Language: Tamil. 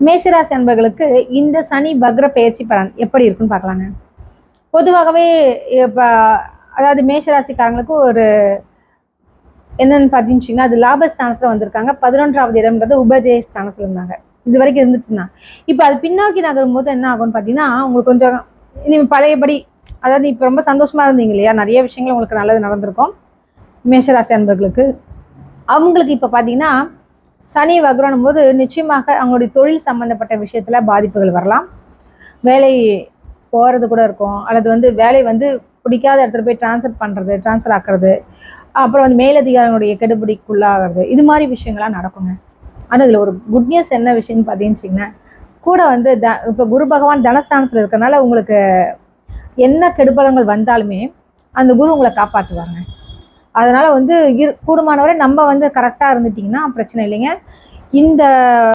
மேஷராசி அன்பர்களுக்கு இந்த சனி வக்ர பெயர்ச்சி பலன் எப்படி இருக்குன்னு பார்க்கலாங்க. பொதுவாகவே இப்போ அதாவது மேஷராசிக்காரங்களுக்கு ஒரு என்னன்னு பார்த்தீங்கன்னா, அது லாபஸ்தானத்தில் வந்திருக்காங்க. 11வது இடம்ன்றது உபஜய ஸ்தானத்தில் இருந்தாங்க. இது வரைக்கும் இருந்துச்சுன்னா, இப்போ அது பின்னோக்கி நகரும் போது என்ன ஆகும்னு பார்த்தீங்கன்னா, உங்களுக்கு கொஞ்சம் நீங்கள் பழையபடி, அதாவது இப்போ ரொம்ப சந்தோஷமா இருந்தீங்க இல்லையா, நிறைய விஷயங்கள் உங்களுக்கு நல்லது நடந்திருக்கும். மேஷராசி அன்பர்களுக்கு அவங்களுக்கு இப்போ பார்த்தீங்கன்னா சனி வக்ரனும் போது நிச்சயமாக அவங்களுடைய தொழில் சம்பந்தப்பட்ட விஷயத்துல பாதிப்புகள் வரலாம். வேலை போகிறது கூட இருக்கும், அல்லது வேலை பிடிக்காத இடத்துல போய் ட்ரான்ஸ்ஃபர் ஆக்குறது, அப்புறம் மேலதிகாரிகளுடைய கெடுபிடிக்குள்ளாகிறது, இது மாதிரி விஷயங்கள்லாம் நடக்குங்க. ஆனால் இதில் ஒரு குட் நியூஸ் என்ன விஷயம்னு பார்த்தீங்கன்னா, கூட இப்போ குரு பகவான் தனஸ்தானத்தில் இருக்கிறனால உங்களுக்கு என்ன கெடுபலங்கள் வந்தாலுமே அந்த குரு உங்களை காப்பாற்றுவாங்க. அதனால் கூடுமானவரை நம்ம கரெக்டாக இருந்துட்டிங்கன்னா பிரச்சனை இல்லைங்க. இந்த